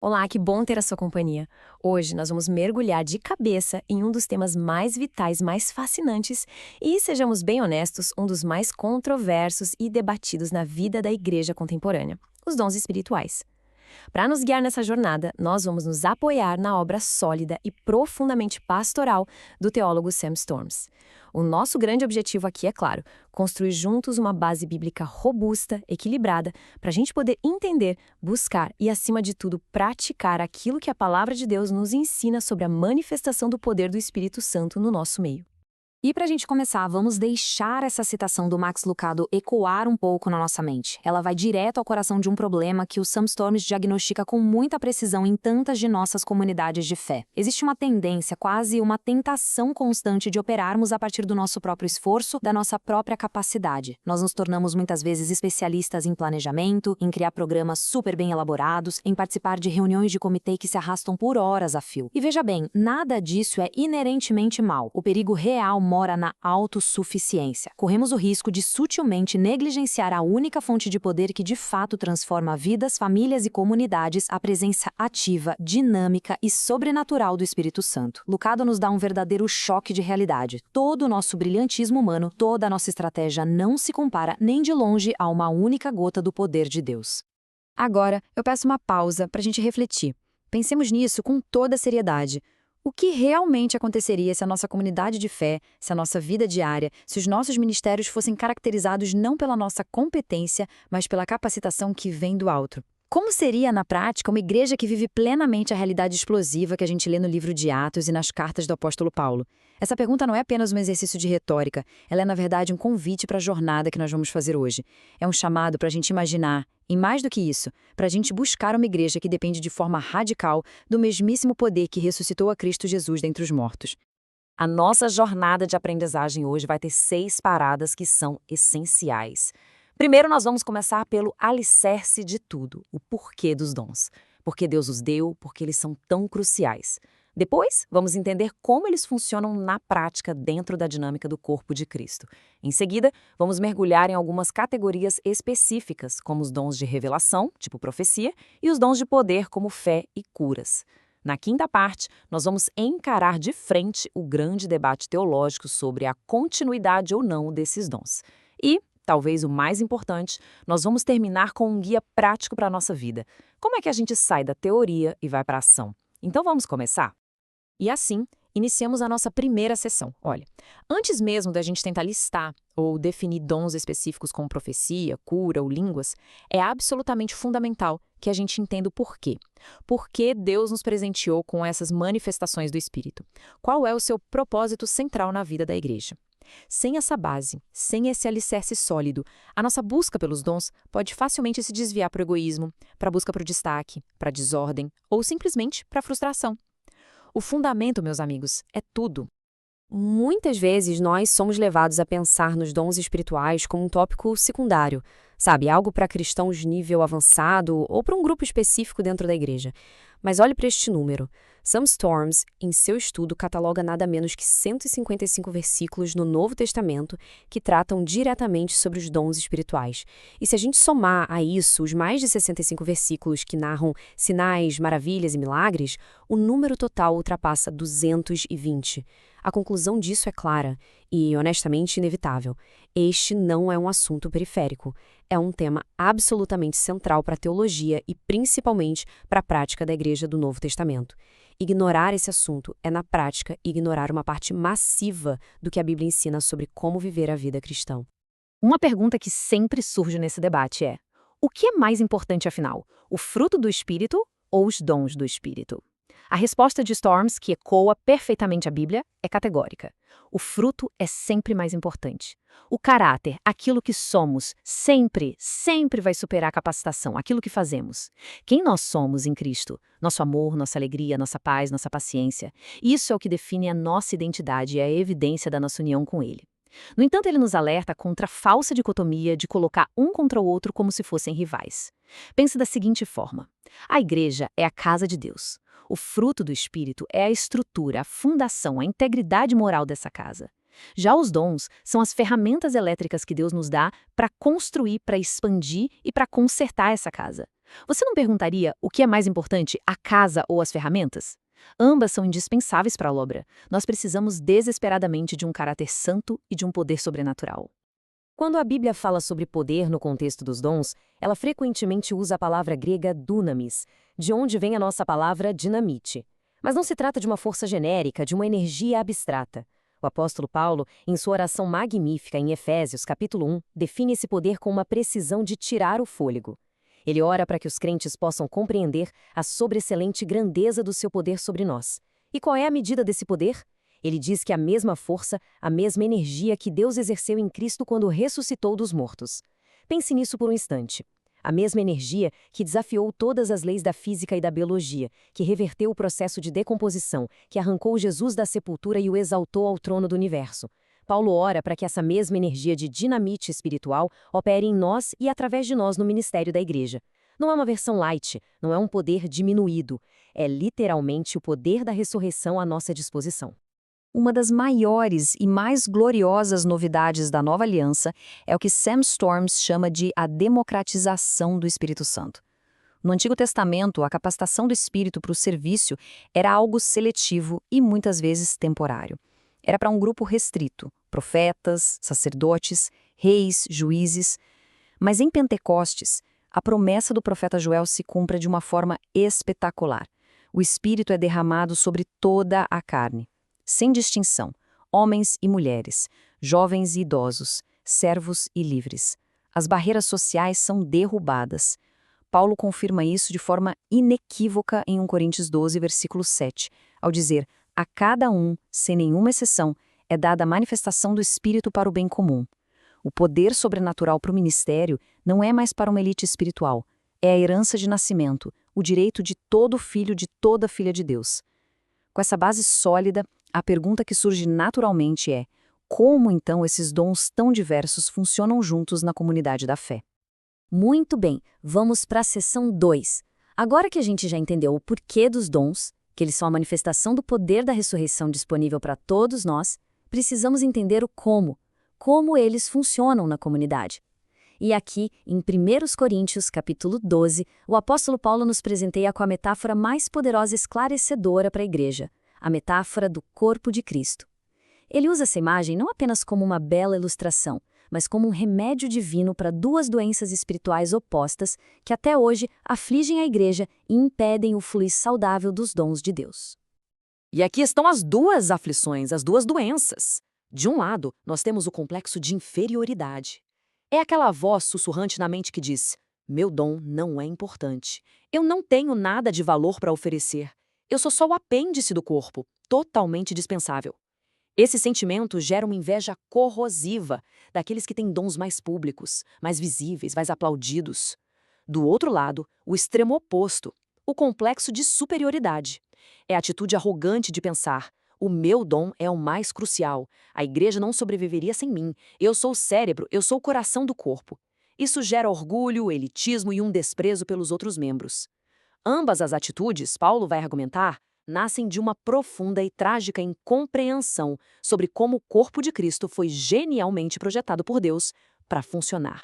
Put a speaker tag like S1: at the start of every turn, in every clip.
S1: Olá, que bom ter a sua companhia. Hoje nós vamos mergulhar de cabeça em um dos temas mais vitais, mais fascinantes e, sejamos bem honestos, um dos mais controversos e debatidos na vida da igreja contemporânea: os dons espirituais. Para nos guiar nessa jornada, nós vamos nos apoiar na obra sólida e profundamente pastoral do teólogo Sam Storms. O nosso grande objetivo aqui é, claro, construir juntos uma base bíblica robusta, equilibrada, para a gente poder entender, buscar e, acima de tudo, praticar aquilo que a palavra de Deus nos ensina sobre a manifestação do poder do Espírito Santo no nosso meio.
S2: E para a gente começar, vamos deixar essa citação do Max Lucado ecoar um pouco na nossa mente. Ela vai direto ao coração de um problema que o Sam Storms diagnostica com muita precisão em tantas de nossas comunidades de fé. Existe uma tendência, quase uma tentação constante de operarmos a partir do nosso próprio esforço, da nossa própria capacidade. Nós nos tornamos muitas vezes especialistas em planejamento, em criar programas super bem elaborados, em participar de reuniões de comitê que se arrastam por horas a fio. E veja bem, nada disso é inerentemente mal. O perigo real mora na autossuficiência. Corremos o risco de sutilmente negligenciar a única fonte de poder que de fato transforma vidas, famílias e comunidades, a presença ativa, dinâmica e sobrenatural do Espírito Santo. Lucado nos dá um verdadeiro choque de realidade. Todo o nosso brilhantismo humano, toda a nossa estratégia não se compara nem de longe a uma única gota do poder de Deus.
S3: Agora, eu peço uma pausa para a gente refletir. Pensemos nisso com toda a seriedade. O que realmente aconteceria se a nossa comunidade de fé, se a nossa vida diária, se os nossos ministérios fossem caracterizados não pela nossa competência, mas pela capacitação que vem do alto? Como seria, na prática, uma igreja que vive plenamente a realidade explosiva que a gente lê no livro de Atos e nas cartas do apóstolo Paulo? Essa pergunta não é apenas um exercício de retórica, ela é, na verdade, um convite para a jornada que nós vamos fazer hoje. É um chamado para a gente imaginar, e mais do que isso, para a gente buscar uma igreja que depende de forma radical do mesmíssimo poder que ressuscitou a Cristo Jesus dentre os mortos.
S2: A nossa jornada de aprendizagem hoje vai ter 6 paradas que são essenciais. Primeiro, nós vamos começar pelo alicerce de tudo, o porquê dos dons. Por que Deus os deu, porque eles são tão cruciais. Depois, vamos entender como eles funcionam na prática dentro da dinâmica do corpo de Cristo. Em seguida, vamos mergulhar em algumas categorias específicas, como os dons de revelação, tipo profecia, e os dons de poder, como fé e curas. Na quinta parte, nós vamos encarar de frente o grande debate teológico sobre a continuidade ou não desses dons. E, talvez o mais importante, nós vamos terminar com um guia prático para a nossa vida. Como é que a gente sai da teoria e vai para a ação? Então vamos começar?
S1: E assim, iniciamos a nossa primeira sessão. Olha, antes mesmo da gente tentar listar ou definir dons específicos como profecia, cura ou línguas, é absolutamente fundamental que a gente entenda o porquê. Por que Deus nos presenteou com essas manifestações do Espírito? Qual é o seu propósito central na vida da igreja? Sem essa base, sem esse alicerce sólido, a nossa busca pelos dons pode facilmente se desviar para o egoísmo, para a busca por destaque, para a desordem ou simplesmente para a frustração. O fundamento, meus amigos, é tudo.
S3: Muitas vezes nós somos levados a pensar nos dons espirituais como um tópico secundário, sabe, algo para cristãos de nível avançado ou para um grupo específico dentro da igreja. Mas olhe para este número. Sam Storms, em seu estudo, cataloga nada menos que 155 versículos no Novo Testamento que tratam diretamente sobre os dons espirituais. E se a gente somar a isso os mais de 65 versículos que narram sinais, maravilhas e milagres, o número total ultrapassa 220. A conclusão disso é clara e, honestamente, inevitável. Este não é um assunto periférico. É um tema absolutamente central para a teologia e, principalmente, para a prática da Igreja do Novo Testamento. Ignorar esse assunto é, na prática, ignorar uma parte massiva do que a Bíblia ensina sobre como viver a vida cristã.
S2: Uma pergunta que sempre surge nesse debate é: o que é mais importante afinal? O fruto do Espírito ou os dons do Espírito? A resposta de Storms, que ecoa perfeitamente a Bíblia, é categórica. O fruto é sempre mais importante. O caráter, aquilo que somos, sempre vai superar a capacitação, aquilo que fazemos. Quem nós somos em Cristo? Nosso amor, nossa alegria, nossa paz, nossa paciência. Isso é o que define a nossa identidade e a evidência da nossa união com Ele. No entanto, ele nos alerta contra a falsa dicotomia de colocar um contra o outro como se fossem rivais. Pense da seguinte forma: a igreja é a casa de Deus. O fruto do Espírito é a estrutura, a fundação, a integridade moral dessa casa. Já os dons são as ferramentas elétricas que Deus nos dá para construir, para expandir e para consertar essa casa.
S4: Você não perguntaria o que é mais importante, a casa ou as ferramentas? Ambas são indispensáveis para a obra. Nós precisamos desesperadamente de um caráter santo e de um poder sobrenatural.
S3: Quando a Bíblia fala sobre poder no contexto dos dons, ela frequentemente usa a palavra grega dunamis, de onde vem a nossa palavra dinamite. Mas não se trata de uma força genérica, de uma energia abstrata. O apóstolo Paulo, em sua oração magnífica em Efésios, capítulo 1, define esse poder com uma precisão de tirar o fôlego. Ele ora para que os crentes possam compreender a sobreexcelente grandeza do seu poder sobre nós. E qual é a medida desse poder? Ele diz que a mesma força, a mesma energia que Deus exerceu em Cristo quando ressuscitou dos mortos. Pense nisso por um instante. A mesma energia que desafiou todas as leis da física e da biologia, que reverteu o processo de decomposição, que arrancou Jesus da sepultura e o exaltou ao trono do universo. Paulo ora para que essa mesma energia de dinamite espiritual opere em nós e através de nós no ministério da igreja. Não é uma versão light, não é um poder diminuído, é literalmente o poder da ressurreição à nossa disposição.
S2: Uma das maiores e mais gloriosas novidades da nova aliança é o que Sam Storms chama de a democratização do Espírito Santo. No Antigo Testamento, a capacitação do Espírito para o serviço era algo seletivo e muitas vezes temporário. Era para um grupo restrito, profetas, sacerdotes, reis, juízes. Mas em Pentecostes, a promessa do profeta Joel se cumpre de uma forma espetacular. O Espírito é derramado sobre toda a carne, sem distinção, homens e mulheres, jovens e idosos, servos e livres. As barreiras sociais são derrubadas. Paulo confirma isso de forma inequívoca em 1 Coríntios 12, versículo 7, ao dizer: a cada um, sem nenhuma exceção, é dada a manifestação do Espírito para o bem comum. O poder sobrenatural para o ministério não é mais para uma elite espiritual, é a herança de nascimento, o direito de todo filho de toda filha de Deus. Com essa base sólida, a pergunta que surge naturalmente é: como então esses dons tão diversos funcionam juntos na comunidade da fé?
S3: Muito bem, vamos para a seção 2. Agora que a gente já entendeu o porquê dos dons, que eles são a manifestação do poder da ressurreição disponível para todos nós, precisamos entender o como eles funcionam na comunidade. E aqui, em 1 Coríntios, capítulo 12, o apóstolo Paulo nos presenteia com a metáfora mais poderosa e esclarecedora para a igreja, a metáfora do corpo de Cristo. Ele usa essa imagem não apenas como uma bela ilustração, mas como um remédio divino para duas doenças espirituais opostas que até hoje afligem a igreja e impedem o fluir saudável dos dons de Deus.
S4: E aqui estão as duas aflições, as duas doenças. De um lado, nós temos o complexo de inferioridade. É aquela voz sussurrante na mente que diz: meu dom não é importante. Eu não tenho nada de valor para oferecer. Eu sou só o apêndice do corpo, totalmente dispensável. Esse sentimento gera uma inveja corrosiva daqueles que têm dons mais públicos, mais visíveis, mais aplaudidos. Do outro lado, o extremo oposto, o complexo de superioridade. É a atitude arrogante de pensar: o meu dom é o mais crucial, a igreja não sobreviveria sem mim, eu sou o cérebro, eu sou o coração do corpo. Isso gera orgulho, elitismo e um desprezo pelos outros membros. Ambas as atitudes, Paulo vai argumentar, nascem de uma profunda e trágica incompreensão sobre como o corpo de Cristo foi genialmente projetado por Deus para funcionar.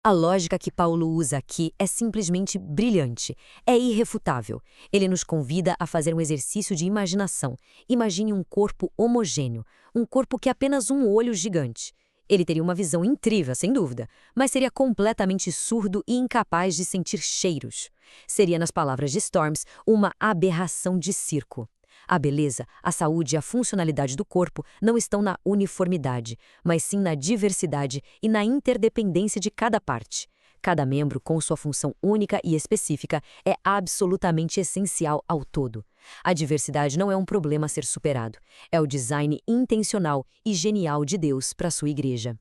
S3: A lógica que Paulo usa aqui é simplesmente brilhante, é irrefutável. Ele nos convida a fazer um exercício de imaginação. Imagine um corpo homogêneo, um corpo que é apenas um olho gigante. Ele teria uma visão incrível, sem dúvida, mas seria completamente surdo e incapaz de sentir cheiros. Seria, nas palavras de Storms, uma aberração de circo. A beleza, a saúde e a funcionalidade do corpo não estão na uniformidade, mas sim na diversidade e na interdependência de cada parte. Cada membro, com sua função única e específica, é absolutamente essencial ao todo. A diversidade não é um problema a ser superado. É o design intencional e genial de Deus para sua igreja.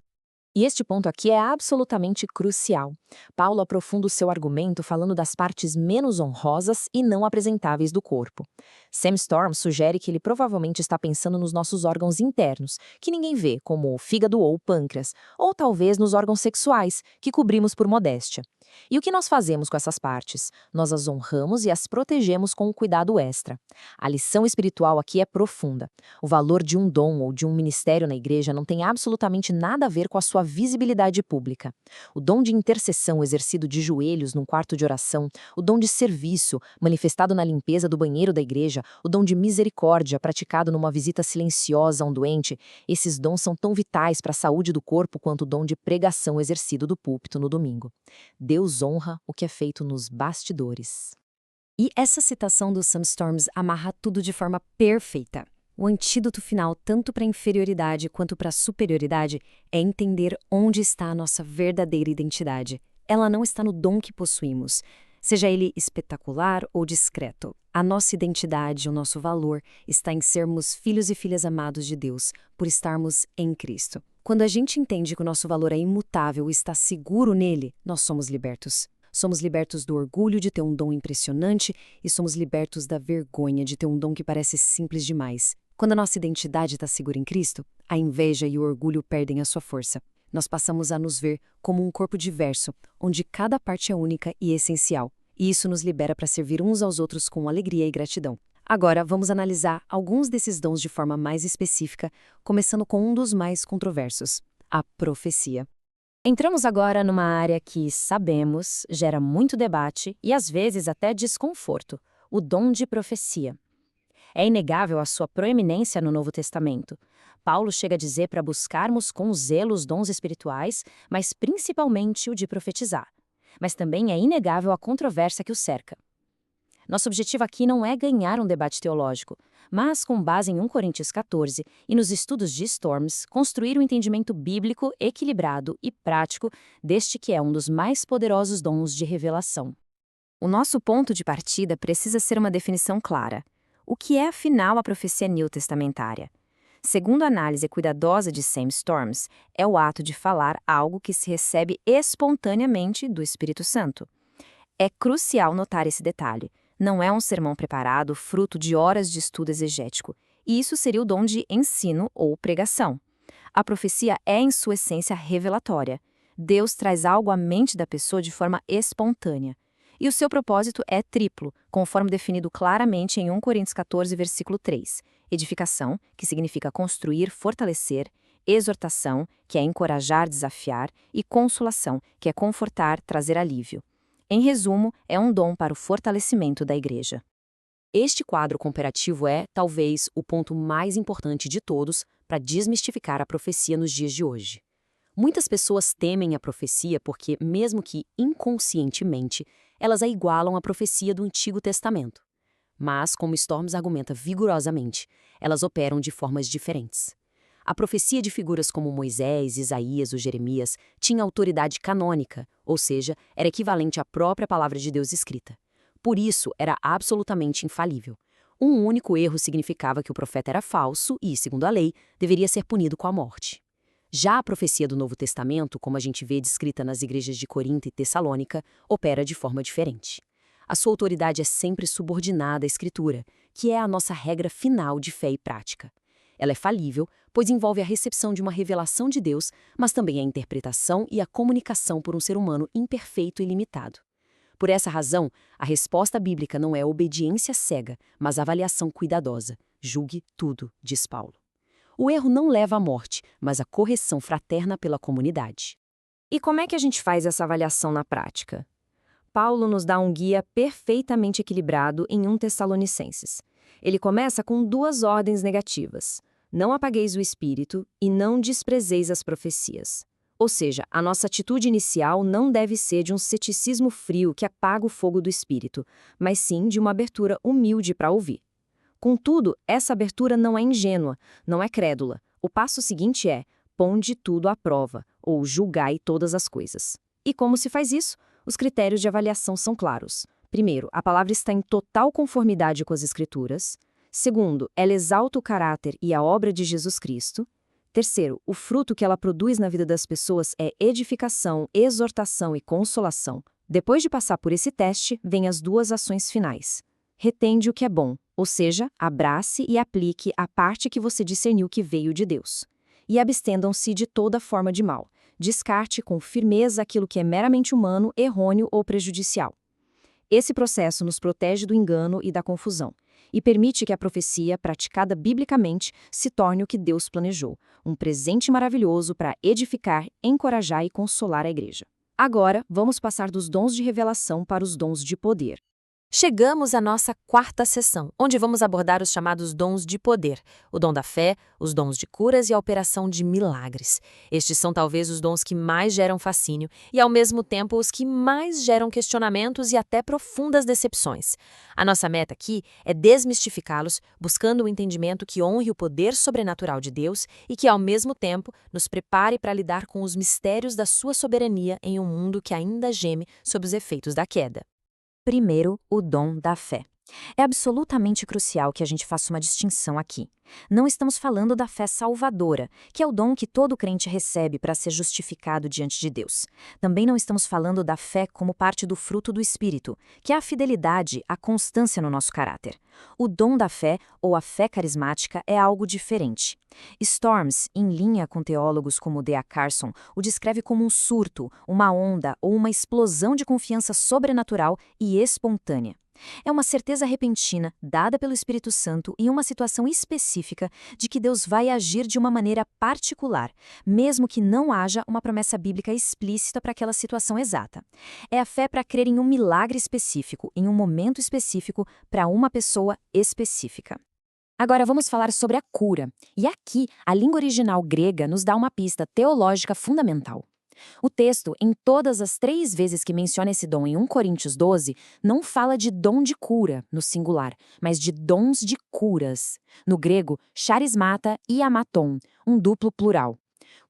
S4: E este ponto aqui é absolutamente crucial. Paulo aprofunda o seu argumento falando das partes menos honrosas e não apresentáveis do corpo. Sam Storms sugere que ele provavelmente está pensando nos nossos órgãos internos, que ninguém vê, como o fígado ou o pâncreas, ou talvez nos órgãos sexuais, que cobrimos por modéstia. E o que nós fazemos com essas partes? Nós as honramos e as protegemos com um cuidado extra. A lição espiritual aqui é profunda. O valor de um dom ou de um ministério na igreja não tem absolutamente nada a ver com a sua visibilidade pública. O dom de intercessão exercido de joelhos num quarto de oração, o dom de serviço manifestado na limpeza do banheiro da igreja, o dom de misericórdia praticado numa visita silenciosa a um doente, esses dons são tão vitais para a saúde do corpo quanto o dom de pregação exercido do púlpito no domingo. Deus honra o que é feito nos bastidores.
S3: E essa citação do Sam Storms amarra tudo de forma perfeita. O antídoto final, tanto para a inferioridade quanto para a superioridade, é entender onde está a nossa verdadeira identidade. Ela não está no dom que possuímos, seja ele espetacular ou discreto. A nossa identidade, o nosso valor, está em sermos filhos e filhas amados de Deus, por estarmos em Cristo. Quando a gente entende que o nosso valor é imutável e está seguro nele, nós somos libertos. Somos libertos do orgulho de ter um dom impressionante e somos libertos da vergonha de ter um dom que parece simples demais. Quando a nossa identidade está segura em Cristo, a inveja e o orgulho perdem a sua força. Nós passamos a nos ver como um corpo diverso, onde cada parte é única e essencial. E isso nos libera para servir uns aos outros com alegria e gratidão. Agora, vamos analisar alguns desses dons de forma mais específica, começando com um dos mais controversos, a profecia. Entramos agora numa área que, sabemos, gera muito debate e às vezes até desconforto, o dom de profecia. É inegável a sua proeminência no Novo Testamento. Paulo chega a dizer para buscarmos com zelo os dons espirituais, mas principalmente o de profetizar. Mas também é inegável a controvérsia que o cerca. Nosso objetivo aqui não é ganhar um debate teológico, mas, com base em 1 Coríntios 14 e nos estudos de Storms, construir um entendimento bíblico equilibrado e prático deste que é um dos mais poderosos dons de revelação. O nosso ponto de partida precisa ser uma definição clara. O que é, afinal, a profecia neotestamentária? Segundo a análise cuidadosa de Sam Storms, é o ato de falar algo que se recebe espontaneamente do Espírito Santo. É crucial notar esse detalhe. Não é um sermão preparado, fruto de horas de estudo exegético. E isso seria o dom de ensino ou pregação. A profecia é, em sua essência, revelatória. Deus traz algo à mente da pessoa de forma espontânea. E o seu propósito é triplo, conforme definido claramente em 1 Coríntios 14, versículo 3. Edificação, que significa construir, fortalecer, exortação, que é encorajar, desafiar, e consolação, que é confortar, trazer alívio. Em resumo, é um dom para o fortalecimento da igreja.
S4: Este quadro comparativo é, talvez, o ponto mais importante de todos para desmistificar a profecia nos dias de hoje. Muitas pessoas temem a profecia porque, mesmo que inconscientemente, elas a igualam à profecia do Antigo Testamento. Mas, como Storms argumenta vigorosamente, elas operam de formas diferentes. A profecia de figuras como Moisés, Isaías ou Jeremias tinha autoridade canônica, ou seja, era equivalente à própria palavra de Deus escrita. Por isso, era absolutamente infalível. Um único erro significava que o profeta era falso e, segundo a lei, deveria ser punido com a morte. Já a profecia do Novo Testamento, como a gente vê descrita nas igrejas de Corinto e Tessalônica, opera de forma diferente. A sua autoridade é sempre subordinada à Escritura, que é a nossa regra final de fé e prática. Ela é falível, pois envolve a recepção de uma revelação de Deus, mas também a interpretação e a comunicação por um ser humano imperfeito e limitado. Por essa razão, a resposta bíblica não é obediência cega, mas avaliação cuidadosa. Julgue tudo, diz Paulo. O erro não leva à morte, mas à correção fraterna pela comunidade.
S3: E como é que a gente faz essa avaliação na prática? Paulo nos dá um guia perfeitamente equilibrado em 1 Tessalonicenses. Ele começa com duas ordens negativas. Não apagueis o espírito e não desprezeis as profecias. Ou seja, a nossa atitude inicial não deve ser de um ceticismo frio que apaga o fogo do espírito, mas sim de uma abertura humilde para ouvir. Contudo, essa abertura não é ingênua, não é crédula. O passo seguinte é: ponde tudo à prova, ou julgai todas as coisas. E como se faz isso? Os critérios de avaliação são claros. Primeiro, a palavra está em total conformidade com as Escrituras. Segundo, ela exalta o caráter e a obra de Jesus Cristo. Terceiro, o fruto que ela produz na vida das pessoas é edificação, exortação e consolação. Depois de passar por esse teste, vêm as duas ações finais. Retende o que é bom, ou seja, abrace e aplique a parte que você discerniu que veio de Deus. E abstendam-se de toda forma de mal.
S2: Descarte com firmeza aquilo que é meramente humano, errôneo ou prejudicial. Esse processo nos protege do engano e da confusão, e permite que a profecia, praticada biblicamente, se torne o que Deus planejou, um presente maravilhoso para edificar, encorajar e consolar a igreja. Agora, vamos passar dos dons de revelação para os dons de poder.
S1: Chegamos à nossa quarta sessão, onde vamos abordar os chamados dons de poder, o dom da fé, os dons de curas e a operação de milagres. Estes são talvez os dons que mais geram fascínio e, ao mesmo tempo, os que mais geram questionamentos e até profundas decepções. A nossa meta aqui é desmistificá-los, buscando um entendimento que honre o poder sobrenatural de Deus e que, ao mesmo tempo, nos prepare para lidar com os mistérios da sua soberania em um mundo que ainda geme sob os efeitos da queda.
S2: Primeiro, o dom da fé. É absolutamente crucial que a gente faça uma distinção aqui. Não estamos falando da fé salvadora, que é o dom que todo crente recebe para ser justificado diante de Deus. Também não estamos falando da fé como parte do fruto do Espírito, que é a fidelidade, a constância no nosso caráter. O dom da fé, ou a fé carismática, é algo diferente. Storms, em linha com teólogos como D.A. Carson, o descreve como um surto, uma onda ou uma explosão de confiança sobrenatural e espontânea. É uma certeza repentina, dada pelo Espírito Santo em uma situação específica de que Deus vai agir de uma maneira particular, mesmo que não haja uma promessa bíblica explícita para aquela situação exata. É a fé para crer em um milagre específico, em um momento específico, para uma pessoa específica. Agora vamos falar sobre a cura. E aqui, a língua original grega nos dá uma pista teológica fundamental. O texto, em todas as 3 vezes que menciona esse dom em 1 Coríntios 12, não fala de dom de cura, no singular, mas de dons de curas. No grego, charismata e amaton, um duplo plural.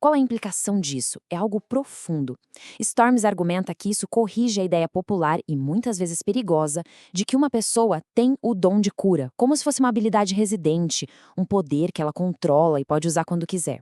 S2: Qual a implicação disso? É algo profundo. Storms argumenta que isso corrige a ideia popular e muitas vezes perigosa de que uma pessoa tem o dom de cura, como se fosse uma habilidade residente, um poder que ela controla e pode usar quando quiser.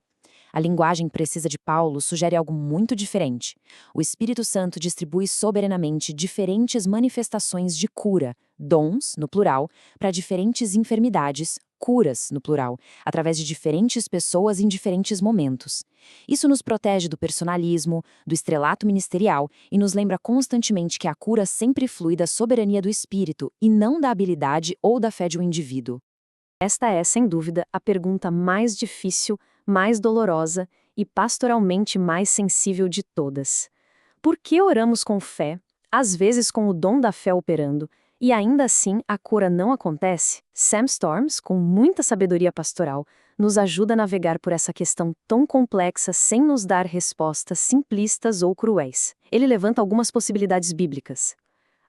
S2: A linguagem precisa de Paulo sugere algo muito diferente. O Espírito Santo distribui soberanamente diferentes manifestações de cura, dons, no plural, para diferentes enfermidades, curas, no plural, através de diferentes pessoas em diferentes momentos. Isso nos protege do personalismo, do estrelato ministerial e nos lembra constantemente que a cura sempre flui da soberania do Espírito e não da habilidade ou da fé de um indivíduo. Esta é, sem dúvida, a pergunta mais difícil, mais dolorosa e pastoralmente mais sensível de todas. Por que oramos com fé, às vezes com o dom da fé operando, e ainda assim a cura não acontece? Sam Storms, com muita sabedoria pastoral, nos ajuda a navegar por essa questão tão complexa sem nos dar respostas simplistas ou cruéis. Ele levanta algumas possibilidades bíblicas.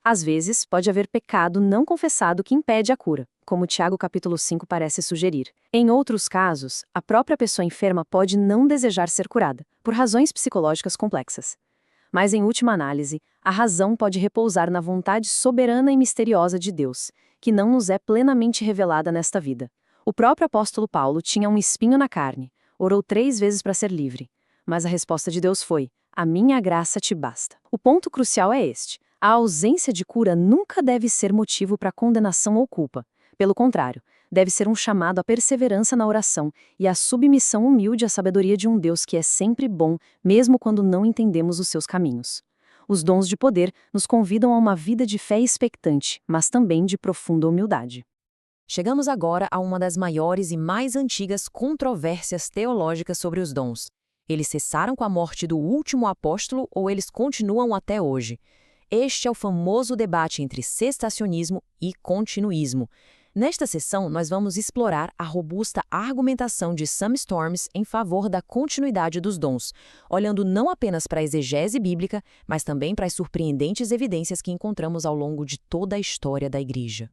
S2: Às vezes, pode haver pecado não confessado que impede a cura, como Tiago capítulo 5 parece sugerir. Em outros casos, a própria pessoa enferma pode não desejar ser curada, por razões psicológicas complexas. Mas, em última análise, a razão pode repousar na vontade soberana e misteriosa de Deus, que não nos é plenamente revelada nesta vida. O próprio apóstolo Paulo tinha um espinho na carne, orou 3 vezes para ser livre. Mas a resposta de Deus foi: "A minha graça te basta." O ponto crucial é este. A ausência de cura nunca deve ser motivo para condenação ou culpa. Pelo contrário, deve ser um chamado à perseverança na oração e à submissão humilde à sabedoria de um Deus que é sempre bom, mesmo quando não entendemos os seus caminhos. Os dons de poder nos convidam a uma vida de fé expectante, mas também de profunda humildade.
S1: Chegamos agora a uma das maiores e mais antigas controvérsias teológicas sobre os dons. Eles cessaram com a morte do último apóstolo ou eles continuam até hoje? Este é o famoso debate entre cessacionismo e continuismo. Nesta sessão, nós vamos explorar a robusta argumentação de Sam Storms em favor da continuidade dos dons, olhando não apenas para a exegese bíblica, mas também para as surpreendentes evidências que encontramos ao longo de toda a história da Igreja.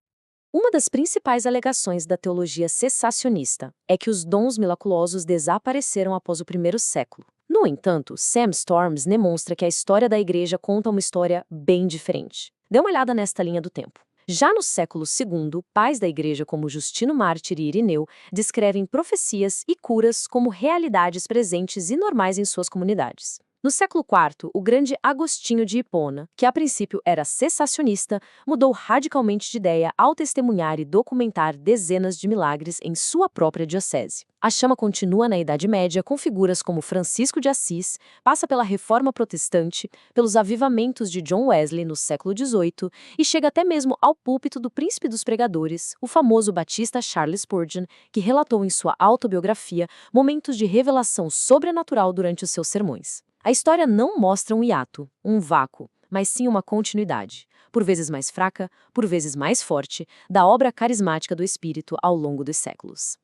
S2: Uma das principais alegações da teologia cessacionista é que os dons miraculosos desapareceram após o 1º século. No entanto, Sam Storms demonstra que a história da Igreja conta uma história bem diferente. Dê uma olhada nesta linha do tempo. Já no século II, pais da Igreja como Justino Mártir e Irineu descrevem profecias e curas como realidades presentes e normais em suas comunidades.
S4: No século IV, o grande Agostinho de Hipona, que a princípio era cessacionista, mudou radicalmente de ideia ao testemunhar e documentar dezenas de milagres em sua própria diocese. A chama continua na Idade Média com figuras como Francisco de Assis, passa pela Reforma Protestante, pelos avivamentos de John Wesley no século XVIII e chega até mesmo ao púlpito do príncipe dos pregadores, o famoso batista Charles Spurgeon, que relatou em sua autobiografia momentos de revelação sobrenatural durante os seus sermões. A história não mostra um hiato, um vácuo, mas sim uma continuidade, por vezes mais fraca, por vezes mais forte, da obra carismática do Espírito ao longo dos séculos.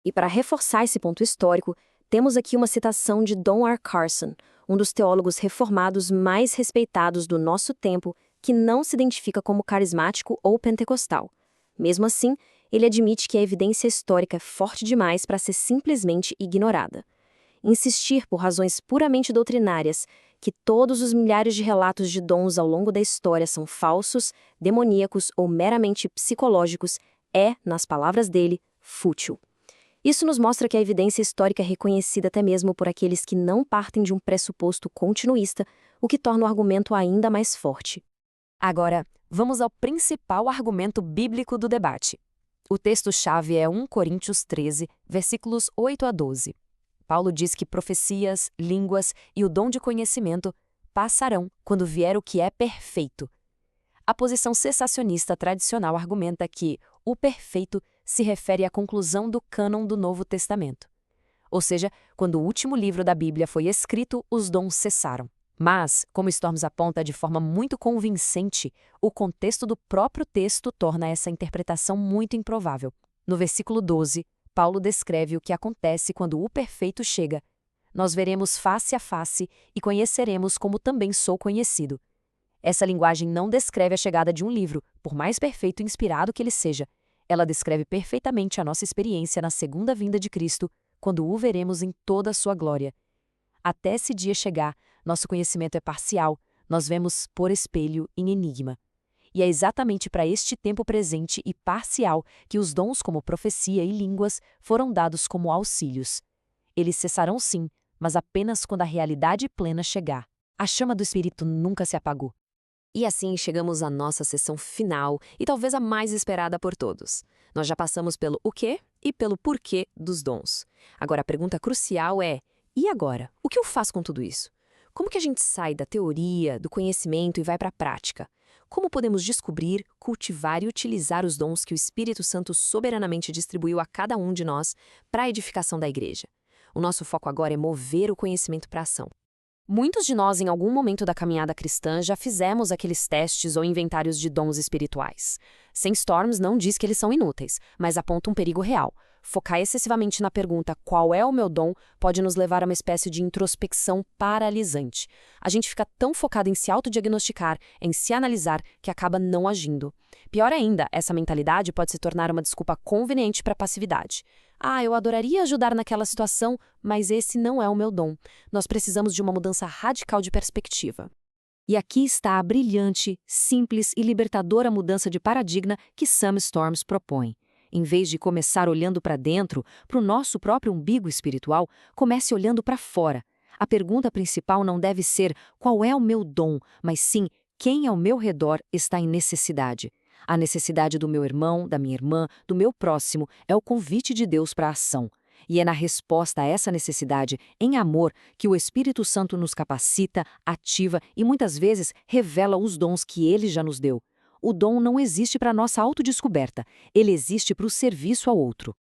S3: E para reforçar esse ponto histórico, temos aqui uma citação de Don R. Carson, um dos teólogos reformados mais respeitados do nosso tempo, que não se identifica como carismático ou pentecostal. Mesmo assim, ele admite que a evidência histórica é forte demais para ser simplesmente ignorada. Insistir por razões puramente doutrinárias que todos os milhares de relatos de dons ao longo da história são falsos, demoníacos ou meramente psicológicos é, nas palavras dele, fútil. Isso nos mostra que a evidência histórica é reconhecida até mesmo por aqueles que não partem de um pressuposto continuista, o que torna o argumento ainda mais forte.
S2: Agora, vamos ao principal argumento bíblico do debate. O texto-chave é 1 Coríntios 13, versículos 8 a 12. Paulo diz que profecias, línguas e o dom de conhecimento passarão quando vier o que é perfeito. A posição cessacionista tradicional argumenta que o perfeito se refere à conclusão do cânon do Novo Testamento. Ou seja, quando o último livro da Bíblia foi escrito, os dons cessaram. Mas, como Storms aponta de forma muito convincente, o contexto do próprio texto torna essa interpretação muito improvável. No versículo 12, Paulo descreve o que acontece quando o perfeito chega. Nós veremos face a face e conheceremos como também sou conhecido. Essa linguagem não descreve a chegada de um livro, por mais perfeito e inspirado que ele seja. Ela descreve perfeitamente a nossa experiência na segunda vinda de Cristo, quando o veremos em toda a sua glória. Até esse dia chegar, nosso conhecimento é parcial, nós vemos por espelho em enigma. E é exatamente para este tempo presente e parcial que os dons como profecia e línguas foram dados como auxílios. Eles cessarão sim, mas apenas quando a realidade plena chegar. A chama do Espírito nunca se apagou.
S3: E assim chegamos à nossa sessão final e talvez a mais esperada por todos. Nós já passamos pelo o quê e pelo porquê dos dons. Agora a pergunta crucial é: e agora? O que eu faço com tudo isso? Como que a gente sai da teoria, do conhecimento e vai para a prática? Como podemos descobrir, cultivar e utilizar os dons que o Espírito Santo soberanamente distribuiu a cada um de nós para a edificação da igreja? O nosso foco agora é mover o conhecimento para a ação. Muitos de nós, em algum momento da caminhada cristã, já fizemos aqueles testes ou inventários de dons espirituais. Sem Storms não diz que eles são inúteis, mas aponta um perigo real. Focar excessivamente na pergunta qual é o meu dom pode nos levar a uma espécie de introspecção paralisante. A gente fica tão focado em se autodiagnosticar, em se analisar, que acaba não agindo. Pior ainda, essa mentalidade pode se tornar uma desculpa conveniente para a passividade. Eu adoraria ajudar naquela situação, mas esse não é o meu dom. Nós precisamos de uma mudança radical de perspectiva.
S4: E aqui está a brilhante, simples e libertadora mudança de paradigma que Sam Storms propõe. Em vez de começar olhando para dentro, para o nosso próprio umbigo espiritual, comece olhando para fora. A pergunta principal não deve ser qual é o meu dom, mas sim quem ao meu redor está em necessidade. A necessidade do meu irmão, da minha irmã, do meu próximo é o convite de Deus para a ação. E é na resposta a essa necessidade, em amor, que o Espírito Santo nos capacita, ativa e muitas vezes revela os dons que Ele já nos deu. O dom não existe para nossa autodescoberta, ele existe para o serviço ao outro.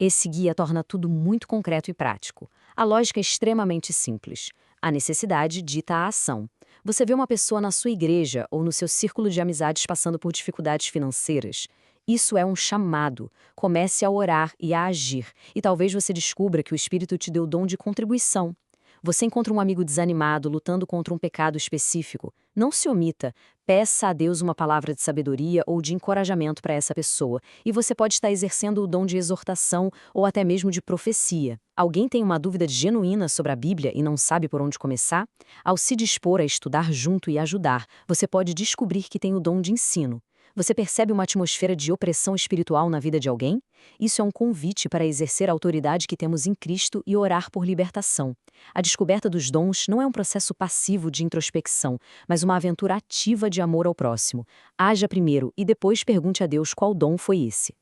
S4: Esse guia torna tudo muito concreto e prático. A lógica é extremamente simples. A necessidade dita a ação. Você vê uma pessoa na sua igreja ou no seu círculo de amizades passando por dificuldades financeiras. Isso é um chamado. Comece a orar e a agir. E talvez você descubra que o Espírito te deu o dom de contribuição. Você encontra um amigo desanimado, lutando contra um pecado específico. Não se omita. Peça a Deus uma palavra de sabedoria ou de encorajamento para essa pessoa. E você pode estar exercendo o dom de exortação ou até mesmo de profecia. Alguém tem uma dúvida genuína sobre a Bíblia e não sabe por onde começar? Ao se dispor a estudar junto e ajudar, você pode descobrir que tem o dom de ensino. Você percebe uma atmosfera de opressão espiritual na vida de alguém? Isso é um convite para exercer a autoridade que temos em Cristo e orar por libertação. A descoberta dos dons não é um processo passivo de introspecção, mas uma aventura ativa de amor ao próximo. Haja primeiro e depois pergunte a Deus qual dom foi esse.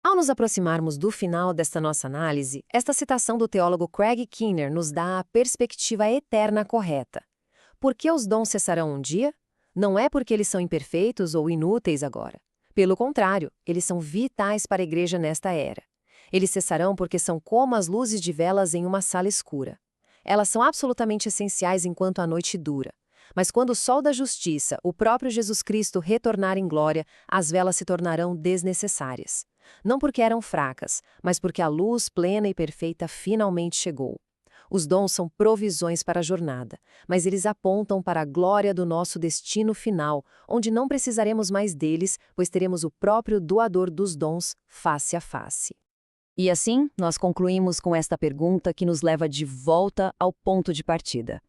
S1: Ao nos aproximarmos do final desta nossa análise, esta citação do teólogo Craig Keener nos dá a perspectiva eterna correta. Por que os dons cessarão um dia? Não é porque eles são imperfeitos ou inúteis agora. Pelo contrário, eles são vitais para a igreja nesta era. Eles cessarão porque são como as luzes de velas em uma sala escura. Elas são absolutamente essenciais enquanto a noite dura. Mas quando o sol da justiça, o próprio Jesus Cristo, retornar em glória, as velas se tornarão desnecessárias. Não porque eram fracas, mas porque a luz plena e perfeita finalmente chegou. Os dons são provisões para a jornada, mas eles apontam para a glória do nosso destino final, onde não precisaremos mais deles, pois teremos o próprio doador dos dons face a face.
S3: E assim, nós concluímos com esta pergunta que nos leva de volta ao ponto de partida.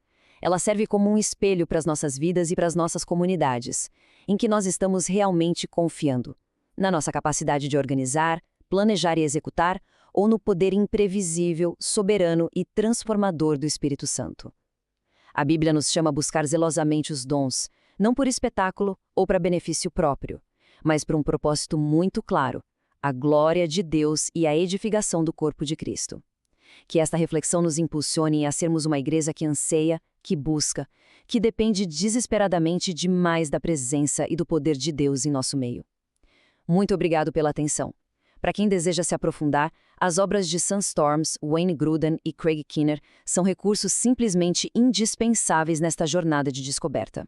S3: Ela serve como um espelho para as nossas vidas e para as nossas comunidades, em que nós estamos realmente confiando. Na nossa capacidade de organizar, planejar e executar, ou no poder imprevisível, soberano e transformador do Espírito Santo. A Bíblia nos chama a buscar zelosamente os dons, não por espetáculo ou para benefício próprio, mas por um propósito muito claro, a glória de Deus e a edificação do corpo de Cristo. Que esta reflexão nos impulsione a sermos uma igreja que anseia, que busca, que depende desesperadamente demais da presença e do poder de Deus em nosso meio. Muito obrigado pela atenção. Para quem deseja se aprofundar, as obras de Sam Storms, Wayne Grudem e Craig Keener são recursos simplesmente indispensáveis nesta jornada de descoberta.